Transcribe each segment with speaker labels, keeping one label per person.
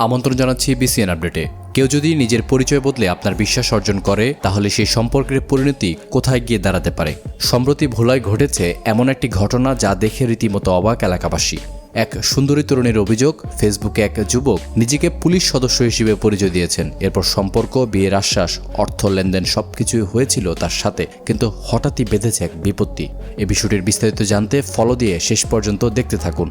Speaker 1: আমন্ত্রণ জানাচ্ছি বিসিএন আপডেটে। কেউ যদি নিজের পরিচয় বদলে আপনার বিশ্বাস অর্জন করে, তাহলে সেই সম্পর্কের পরিণতি কোথায় গিয়ে দাঁড়াতে পারে। সম্প্রতি ভোলায় ঘটেছে এমন একটি ঘটনা যা দেখে রীতিমতো অবাক এলাকাবাসী। এক সুন্দরী তরুণীর অভিযোগ, ফেসবুকে এক যুবক নিজেকে পুলিশ সদস্য হিসেবে পরিচয় দিয়েছেন। এরপর সম্পর্ক, বিয়ের আশ্বাস, অর্থ লেনদেন সবকিছুই হয়েছিল তার সাথে, কিন্তু হঠাৎই বেঁধেছে এক বিপত্তি। এই বিষয়টির বিস্তারিত জানতে ফলো দিয়ে শেষ পর্যন্ত দেখতে থাকুন।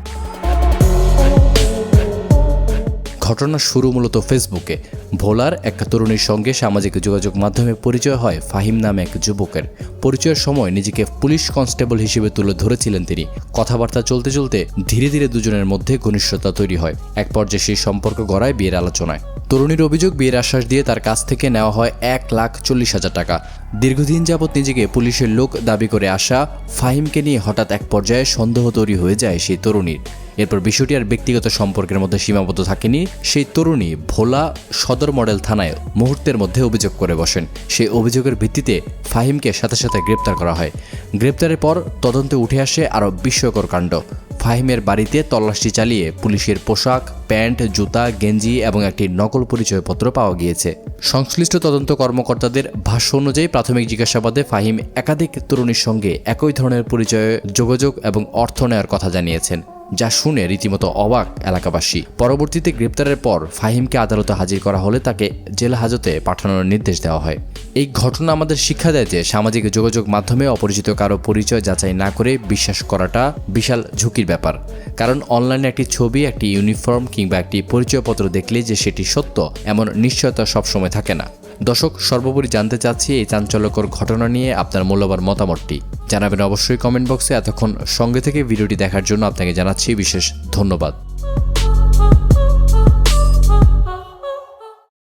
Speaker 1: ঘটনা শুরু মূলত ফেসবুকে। ভোলার এক তরুণীর সঙ্গে সামাজিক যোগাযোগ মাধ্যমে পরিচয় হয় ফাহিম নামে এক যুবকের। পরিচয়ের সময় নিজেকে পুলিশ কনস্টেবল হিসেবে তুলে ধরেছিলেন তিনি। কথাবার্তা চলতে চলতে ধীরে ধীরে দুজনের মধ্যে ঘনিষ্ঠতা তৈরি হয়। এক পর্যায়ে সেই সম্পর্ক গড়ায় বিয়ের আলোচনায়। তরুণীর অভিযোগ, বিয়ের আশ্বাস দিয়ে তার কাছ থেকে নেওয়া হয় 1,40,000 টাকা। দীর্ঘদিন যাবৎ নিজেকে পুলিশের লোক দাবি করে আসা ফাহিমকে নিয়ে হঠাৎ এক পর্যায়ে সন্দেহ তৈরি হয়ে যায় সেই তরুণীর। এরপর বিষয়টি আর ব্যক্তিগত সম্পর্কের মধ্যে সীমাবদ্ধ থাকেনি। সেই তরুণী ভোলা সদর মডেল থানায় মুহূর্তের মধ্যে অভিযোগ করে বসেন। সেই অভিযোগের ভিত্তিতে ফাহিমকে সাথে সাথে গ্রেপ্তার করা হয়। গ্রেপ্তারের পর তদন্তে উঠে আসে আরও বিস্ময়কর কাণ্ড। ফাহিমের বাড়িতে তল্লাশি চালিয়ে পুলিশের পোশাক, প্যান্ট, জুতা, গেঞ্জি এবং একটি নকল পরিচয়পত্র পাওয়া গিয়েছে। সংশ্লিষ্ট তদন্ত কর্মকর্তাদের ভাষ্য অনুযায়ী প্রাথমিক জিজ্ঞাসাবাদে ফাহিম একাধিক তরুণীর সঙ্গে একই ধরনের পরিচয়ে যোগাযোগ এবং অর্থ নেওয়ার কথা জানিয়েছেন, যা শুনে রীতিমতো অবাক এলাকাবাসী। পরবর্তীতে গ্রেপ্তারের পর ফাহিমকে আদালতে হাজির করা হলে তাকে জেল হাজতে পাঠানোর নির্দেশ দেওয়া হয়। এই ঘটনা আমাদের শিক্ষা দেয় যে সামাজিক যোগাযোগ মাধ্যমে অপরিচিত কারো পরিচয় যাচাই না করে বিশ্বাস করাটা বিশাল ঝুঁকির ব্যাপার। কারণ অনলাইনে একটি ছবি, একটি ইউনিফর্ম কিংবা একটি পরিচয়পত্র দেখলে যে সেটি সত্য, এমন নিশ্চয়তা সবসময় থাকে না। দর্শক, সর্বোপরি জানতে চাচ্ছি এই চাঞ্চল্যকর ঘটনা নিয়ে আপনার মূল্যবান মতামতটি জানাবেন অবশ্যই কমেন্ট বক্সে। এতক্ষণ সঙ্গে থেকে ভিডিওটি দেখার জন্য আপনাকে জানাচ্ছি বিশেষ ধন্যবাদ।